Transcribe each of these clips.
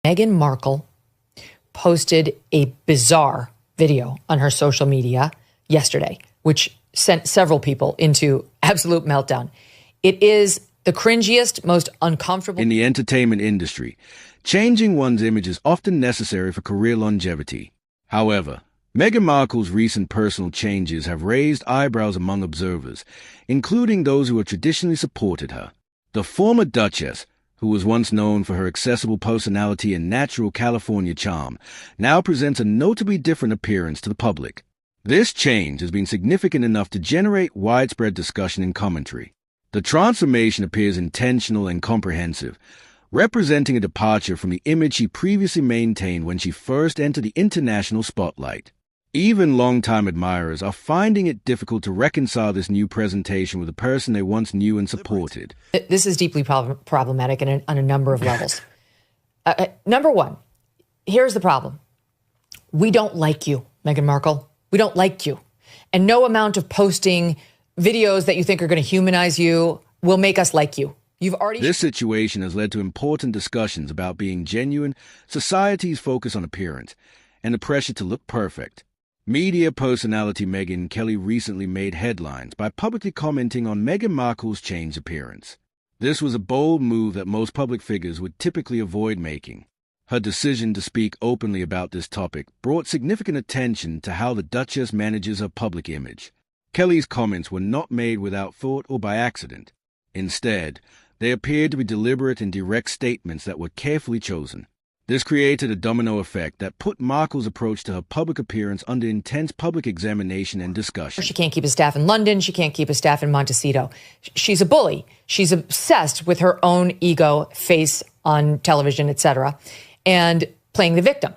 Meghan Markle posted a bizarre video on her social media yesterday, which sent several people into absolute meltdown. It is the cringiest, most uncomfortable. In the entertainment industry, changing one's image is often necessary for career longevity. However, Meghan Markle's recent personal changes have raised eyebrows among observers, including those who have traditionally supported her. The former Duchess, who was once known for her accessible personality and natural California charm, now presents a notably different appearance to the public. This change has been significant enough to generate widespread discussion and commentary. The transformation appears intentional and comprehensive, representing a departure from the image she previously maintained when she first entered the international spotlight. Even longtime admirers are finding it difficult to reconcile this new presentation with the person they once knew and supported. This is deeply problematic on a number of levels. Number one, here's the problem. We don't like you, Meghan Markle. We don't like you. And no amount of posting videos that you think are going to humanize you will make us like you. This situation has led to important discussions about being genuine, society's focus on appearance, and the pressure to look perfect. Media personality Megyn Kelly recently made headlines by publicly commenting on Meghan Markle's changed appearance. This was a bold move that most public figures would typically avoid making. Her decision to speak openly about this topic brought significant attention to how the Duchess manages her public image. Kelly's comments were not made without thought or by accident. Instead, they appeared to be deliberate and direct statements that were carefully chosen. This created a domino effect that put Markle's approach to her public appearance under intense public examination and discussion. She can't keep a staff in London. She can't keep a staff in Montecito. She's a bully. She's obsessed with her own ego, face on television, etc., and playing the victim.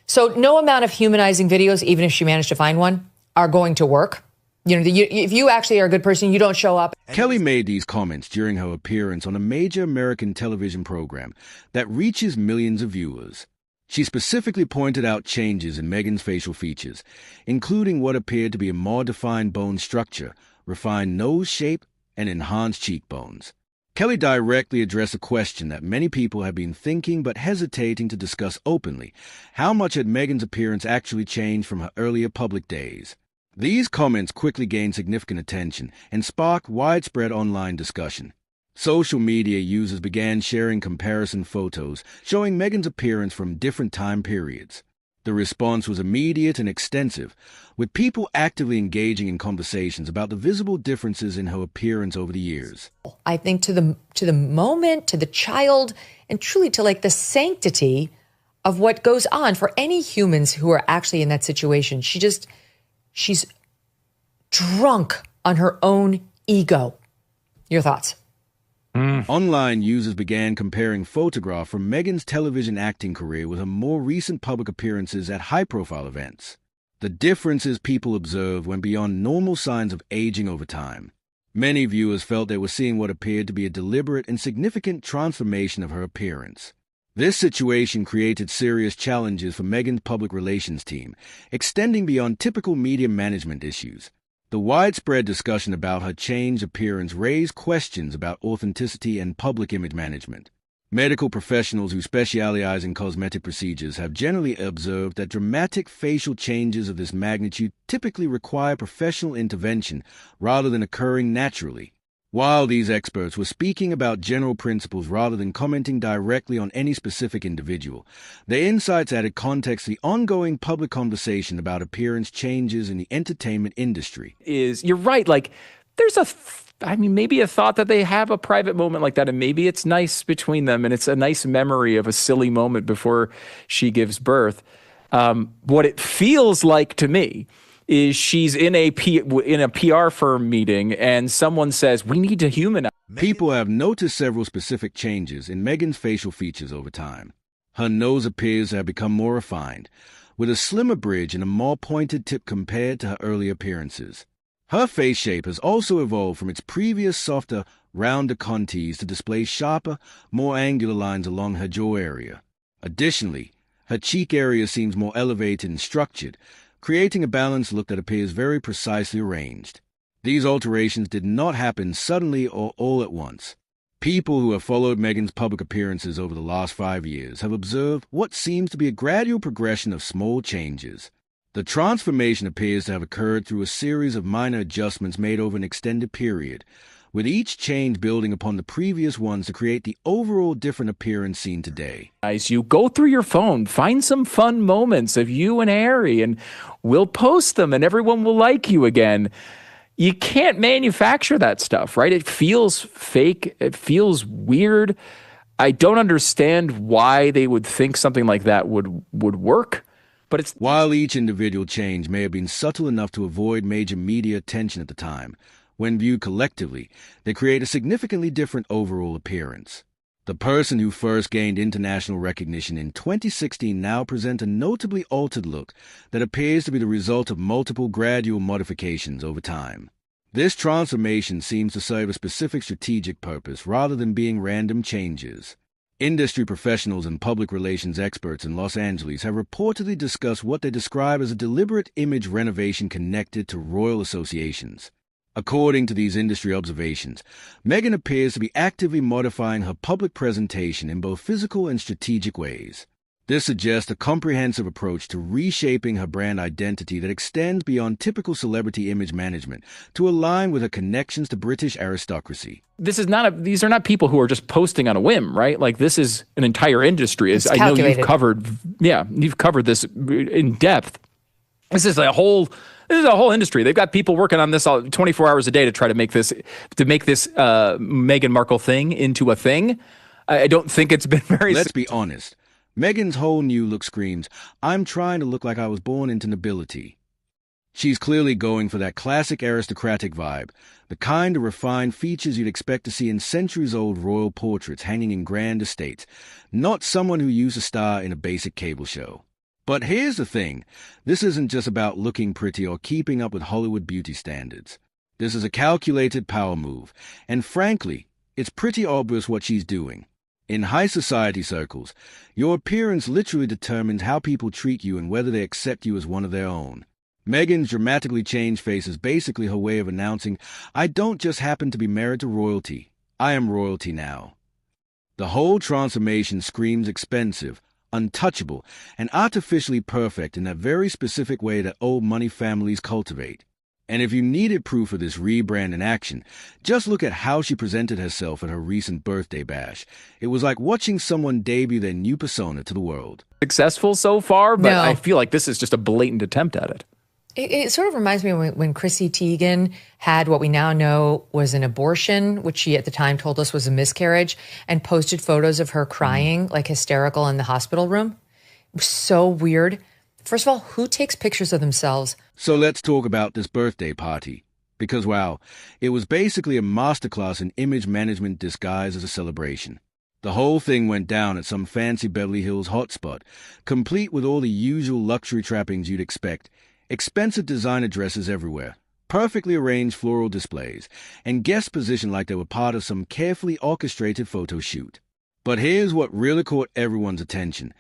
So no amount of humanizing videos, even if she managed to find one, are going to work. You know, if you actually are a good person, you don't show up. Kelly made these comments during her appearance on a major American television program that reaches millions of viewers. She specifically pointed out changes in Meghan's facial features, including what appeared to be a more defined bone structure, refined nose shape, and enhanced cheekbones. Kelly directly addressed a question that many people have been thinking but hesitating to discuss openly. How much had Meghan's appearance actually changed from her earlier public days? These comments quickly gained significant attention and sparked widespread online discussion. Social media users began sharing comparison photos showing Meghan's appearance from different time periods. The response was immediate and extensive, with people actively engaging in conversations about the visible differences in her appearance over the years. I think to the moment, to the child, and truly to like the sanctity of what goes on for any humans who are actually in that situation. She's drunk on her own ego. Your thoughts? Online users began comparing photographs from Meghan's television acting career with her more recent public appearances at high-profile events. The differences people observed went beyond normal signs of aging over time. Many viewers felt they were seeing what appeared to be a deliberate and significant transformation of her appearance. This situation created serious challenges for Meghan's public relations team, extending beyond typical media management issues. The widespread discussion about her changed appearance raised questions about authenticity and public image management. Medical professionals who specialize in cosmetic procedures have generally observed that dramatic facial changes of this magnitude typically require professional intervention rather than occurring naturally. While these experts were speaking about general principles rather than commenting directly on any specific individual, their insights added context to the ongoing public conversation about appearance changes in the entertainment industry. You're right, like, there's maybe a thought that they have a private moment like that, and maybe it's nice between them, and it's a nice memory of a silly moment before she gives birth. What it feels like to me is she's in a PR firm meeting and someone says, we need to humanize. People have noticed several specific changes in Meghan's facial features over time. Her nose appears to have become more refined, with a slimmer bridge and a more pointed tip compared to her earlier appearances. Her face shape has also evolved from its previous softer, rounder contours to display sharper, more angular lines along her jaw area. Additionally, her cheek area seems more elevated and structured, creating a balanced look that appears very precisely arranged. These alterations did not happen suddenly or all at once. People who have followed Meghan's public appearances over the last 5 years have observed what seems to be a gradual progression of small changes. The transformation appears to have occurred through a series of minor adjustments made over an extended period, with each change building upon the previous ones to create the overall different appearance seen today. Guys, you go through your phone, find some fun moments of you and Harry, and we'll post them and everyone will like you again. You can't manufacture that stuff, right? It feels fake. It feels weird. I don't understand why they would think something like that would work. But it's while each individual change may have been subtle enough to avoid major media attention at the time, when viewed collectively, they create a significantly different overall appearance. The person who first gained international recognition in 2016 now presents a notably altered look that appears to be the result of multiple gradual modifications over time. This transformation seems to serve a specific strategic purpose rather than being random changes. Industry professionals and public relations experts in Los Angeles have reportedly discussed what they describe as a deliberate image renovation connected to royal associations. According to these industry observations, Meghan appears to be actively modifying her public presentation in both physical and strategic ways. This suggests a comprehensive approach to reshaping her brand identity that extends beyond typical celebrity image management to align with her connections to British aristocracy. These are not people who are just posting on a whim, right? Like, this is an entire industry. It's I know calculated. you've covered this in depth. This is a whole industry. They've got people working on this 24 hours a day to try to make this Meghan Markle thing into a thing. I don't think it's been very. Let's be honest. Meghan's whole new look screams, "I'm trying to look like I was born into nobility." She's clearly going for that classic aristocratic vibe, the kind of refined features you'd expect to see in centuries-old royal portraits hanging in grand estates, not someone who used to star in a basic cable show. But here's the thing, this isn't just about looking pretty or keeping up with Hollywood beauty standards. This is a calculated power move, and frankly, it's pretty obvious what she's doing. In high society circles, your appearance literally determines how people treat you and whether they accept you as one of their own. Meghan's dramatically changed face is basically her way of announcing, "I don't just happen to be married to royalty, I am royalty now." The whole transformation screams expensive, untouchable, and artificially perfect in that very specific way that old money families cultivate. And if you needed proof of this rebrand in action, just look at how she presented herself at her recent birthday bash. It was like watching someone debut their new persona to the world. Successful so far, but No. I feel like this is just a blatant attempt at it. It sort of reminds me of when Chrissy Teigen had what we now know was an abortion, which she at the time told us was a miscarriage, and posted photos of her crying, like hysterical in the hospital room. It was so weird. First of all, who takes pictures of themselves? So let's talk about this birthday party. Because, wow, it was basically a masterclass in image management disguised as a celebration. The whole thing went down at some fancy Beverly Hills hotspot, complete with all the usual luxury trappings you'd expect. Expensive designer dresses everywhere, perfectly arranged floral displays, and guests positioned like they were part of some carefully orchestrated photo shoot. But here's what really caught everyone's attention.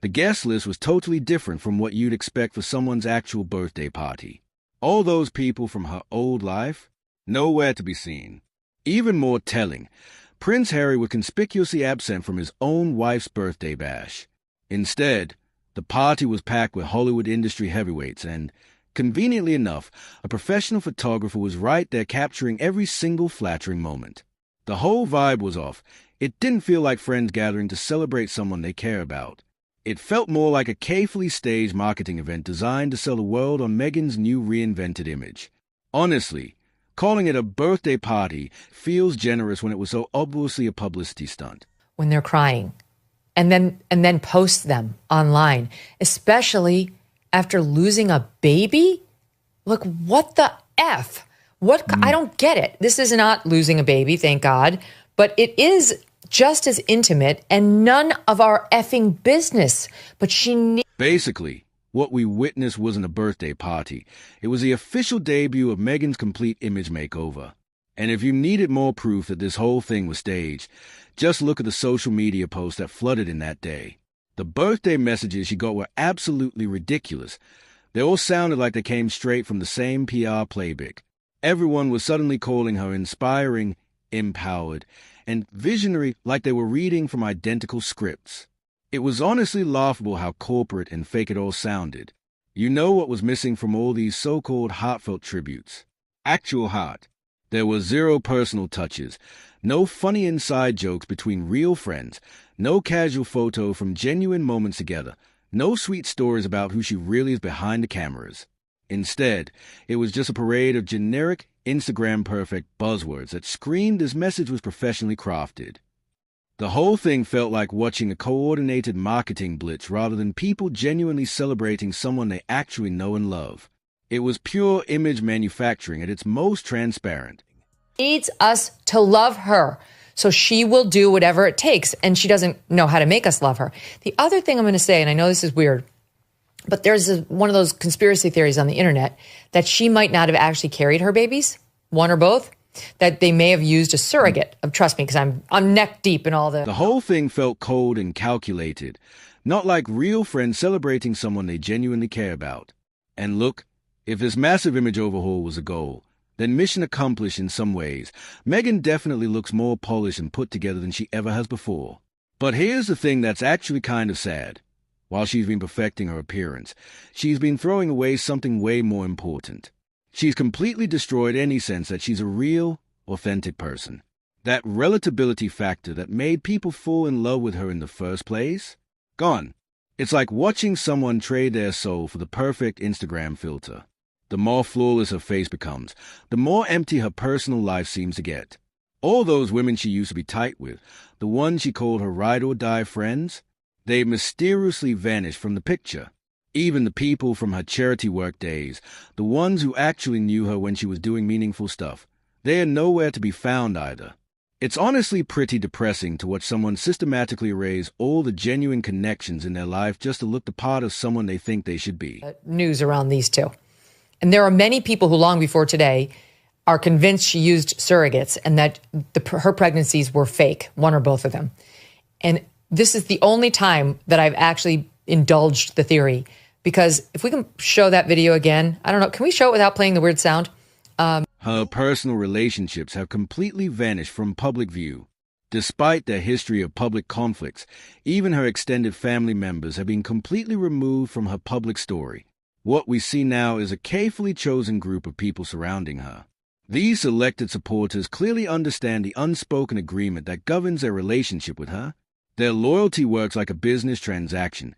The guest list was totally different from what you'd expect for someone's actual birthday party. All those people from her old life, nowhere to be seen. Even more telling, Prince Harry was conspicuously absent from his own wife's birthday bash. Instead, the party was packed with Hollywood industry heavyweights and, conveniently enough, a professional photographer was right there capturing every single flattering moment. The whole vibe was off. It didn't feel like friends gathering to celebrate someone they care about. It felt more like a carefully staged marketing event designed to sell the world on Meghan's new reinvented image. Honestly, calling it a birthday party feels generous when it was so obviously a publicity stunt. When they're crying. And then post them online, especially after losing a baby? Look, what the F? I don't get it. This is not losing a baby, thank God, but it is just as intimate and none of our effing business. But Basically, what we witnessed wasn't a birthday party. It was the official debut of Meghan's complete image makeover. And if you needed more proof that this whole thing was staged, just look at the social media posts that flooded in that day. The birthday messages she got were absolutely ridiculous. They all sounded like they came straight from the same PR playbook. Everyone was suddenly calling her inspiring, empowered, and visionary like they were reading from identical scripts. It was honestly laughable how corporate and fake it all sounded. You know what was missing from all these so-called heartfelt tributes? Actual heart. There were zero personal touches, no funny inside jokes between real friends, no casual photo from genuine moments together, no sweet stories about who she really is behind the cameras. Instead, it was just a parade of generic, Instagram-perfect buzzwords that screamed this message was professionally crafted. The whole thing felt like watching a coordinated marketing blitz rather than people genuinely celebrating someone they actually know and love. It was pure image manufacturing at its most transparent. Needs us to love her, so she will do whatever it takes, and she doesn't know how to make us love her. The other thing I'm going to say, and I know this is weird, but there's one of those conspiracy theories on the internet that she might not have actually carried her babies, one or both, that they may have used a surrogate. Trust me, because I'm neck deep in all The whole thing felt cold and calculated, not like real friends celebrating someone they genuinely care about. And look, if this massive image overhaul was a goal, then mission accomplished in some ways. Megyn definitely looks more polished and put together than she ever has before. But here's the thing that's actually kind of sad. While she's been perfecting her appearance, she's been throwing away something way more important. She's completely destroyed any sense that she's a real, authentic person. That relatability factor that made people fall in love with her in the first place? Gone. It's like watching someone trade their soul for the perfect Instagram filter. The more flawless her face becomes, the more empty her personal life seems to get. All those women she used to be tight with, the ones she called her ride-or-die friends, they mysteriously vanished from the picture. Even the people from her charity work days, the ones who actually knew her when she was doing meaningful stuff, they are nowhere to be found either. It's honestly pretty depressing to watch someone systematically erase all the genuine connections in their life just to look the part of someone they think they should be. News around these two. And there are many people who long before today are convinced she used surrogates and that her pregnancies were fake, one or both of them. And this is the only time that I've actually indulged the theory, because if we can show that video again, I don't know, can we show it without playing the weird sound? Her personal relationships have completely vanished from public view. Despite their history of public conflicts, even her extended family members have been completely removed from her public story. What we see now is a carefully chosen group of people surrounding her. These selected supporters clearly understand the unspoken agreement that governs their relationship with her. Their loyalty works like a business transaction.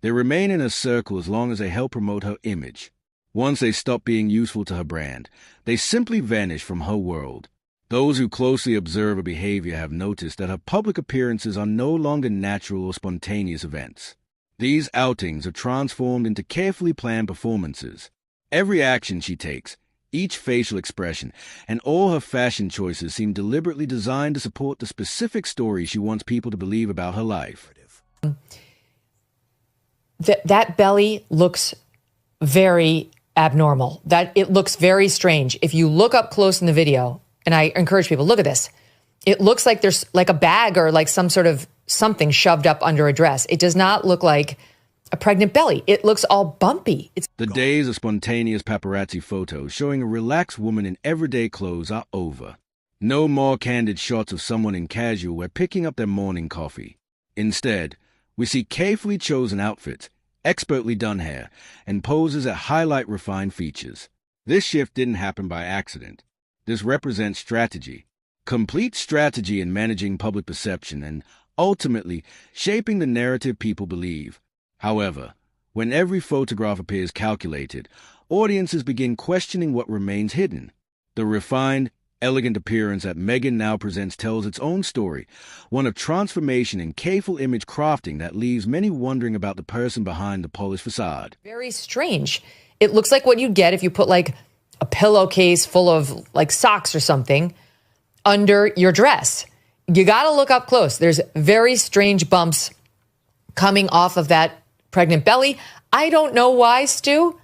They remain in her circle as long as they help promote her image. Once they stop being useful to her brand, they simply vanish from her world. Those who closely observe her behavior have noticed that her public appearances are no longer natural or spontaneous events. These outings are transformed into carefully planned performances. Every action she takes, each facial expression, and all her fashion choices seem deliberately designed to support the specific story she wants people to believe about her life. That belly looks very abnormal. That it looks very strange. If you look up close in the video, and I encourage people, look at this. It looks like there's like a bag or like some sort of something shoved up under a dress. It does not look like a pregnant belly. It looks all bumpy. The days of spontaneous paparazzi photos showing a relaxed woman in everyday clothes are over. No more candid shots of someone in casual wear picking up their morning coffee. Instead, we see carefully chosen outfits, expertly done hair, and poses that highlight refined features. This shift didn't happen by accident. This represents strategy. Complete strategy in managing public perception and, ultimately, shaping the narrative people believe. However, when every photograph appears calculated, audiences begin questioning what remains hidden. The refined, elegant appearance that Megyn now presents tells its own story, one of transformation and careful image crafting that leaves many wondering about the person behind the polished facade. Very strange. It looks like what you'd get if you put like a pillowcase full of like socks or something under your dress. You got to look up close. There's very strange bumps coming off of that pregnant belly. I don't know why, Stu,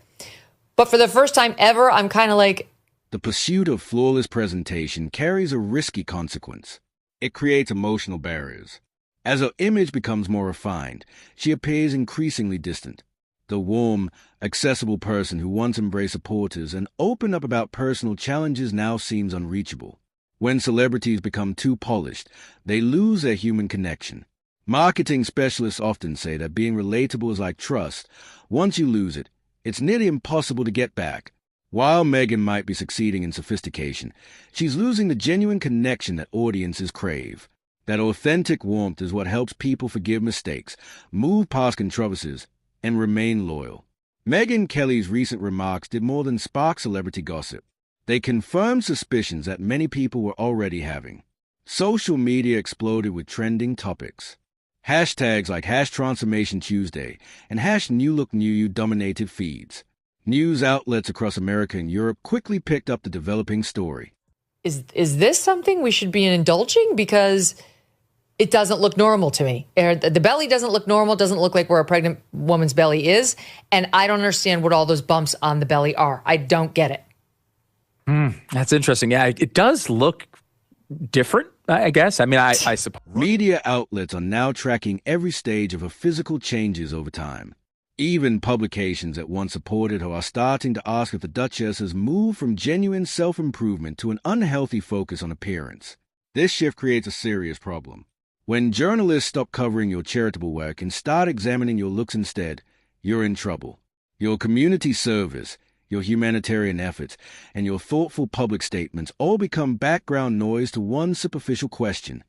but for the first time ever, I'm kind of like... The pursuit of flawless presentation carries a risky consequence. It creates emotional barriers. As her image becomes more refined, she appears increasingly distant. The warm, accessible person who once embraced supporters and opened up about personal challenges now seems unreachable. When celebrities become too polished, they lose their human connection. Marketing specialists often say that being relatable is like trust. Once you lose it, it's nearly impossible to get back. While Megyn might be succeeding in sophistication, she's losing the genuine connection that audiences crave. That authentic warmth is what helps people forgive mistakes, move past controversies, and remain loyal. Megyn Kelly's recent remarks did more than spark celebrity gossip. They confirmed suspicions that many people were already having. Social media exploded with trending topics. Hashtags like #TransformationTuesday and #NewLookNewYou dominated feeds. News outlets across America and Europe quickly picked up the developing story. Is this something we should be indulging? Because it doesn't look normal to me. The belly doesn't look normal, doesn't look like where a pregnant woman's belly is. And I don't understand what all those bumps on the belly are. I don't get it. That's interesting. Yeah, it does look different, I guess. I mean, I suppose. Media outlets are now tracking every stage of her physical changes over time. Even publications that once supported her are starting to ask if the Duchess has moved from genuine self-improvement to an unhealthy focus on appearance. This shift creates a serious problem. When journalists stop covering your charitable work and start examining your looks instead, you're in trouble. Your community service, your humanitarian efforts, and your thoughtful public statements all become background noise to one superficial question.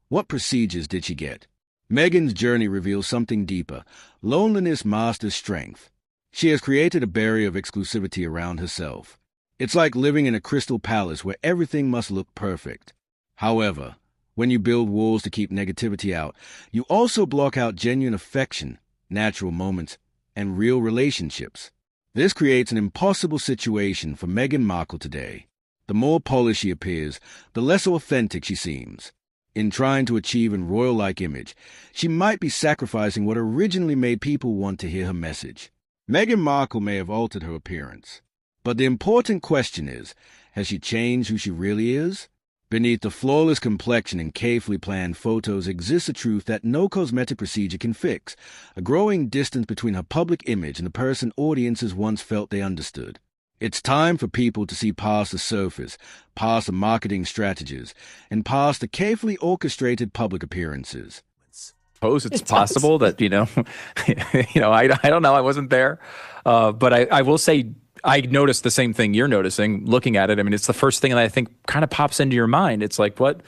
What procedures did she get? Megyn's journey reveals something deeper. Loneliness masters strength. She has created a barrier of exclusivity around herself. It's like living in a crystal palace where everything must look perfect. However, when you build walls to keep negativity out, you also block out genuine affection, natural moments, and real relationships. This creates an impossible situation for Meghan Markle today. The more polished she appears, the less authentic she seems. In trying to achieve a royal-like image, she might be sacrificing what originally made people want to hear her message. Meghan Markle may have altered her appearance, but the important question is, has she changed who she really is? Beneath the flawless complexion and carefully planned photos exists a truth that no cosmetic procedure can fix, a growing distance between her public image and the person audiences once felt they understood. It's time for people to see past the surface, past the marketing strategies, and past the carefully orchestrated public appearances. Suppose it's possible that, I don't know. I wasn't there. But I will say I noticed the same thing you're noticing looking at it. I mean, it's the first thing that I think kind of pops into your mind. It's like, what?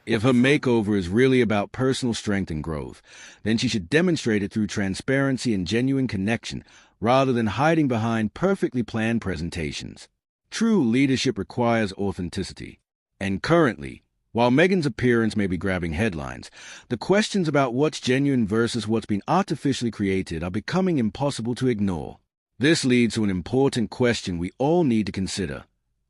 If her makeover is really about personal strength and growth, then she should demonstrate it through transparency and genuine connection, rather than hiding behind perfectly planned presentations. True leadership requires authenticity. And currently, while Meghan's appearance may be grabbing headlines, the questions about what's genuine versus what's been artificially created are becoming impossible to ignore. This leads to an important question we all need to consider.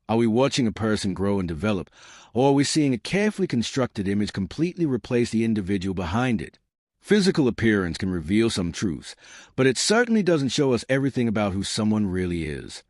Are we watching a person grow and develop, or are we seeing a carefully constructed image completely replace the individual behind it? Physical appearance can reveal some truths, but it certainly doesn't show us everything about who someone really is.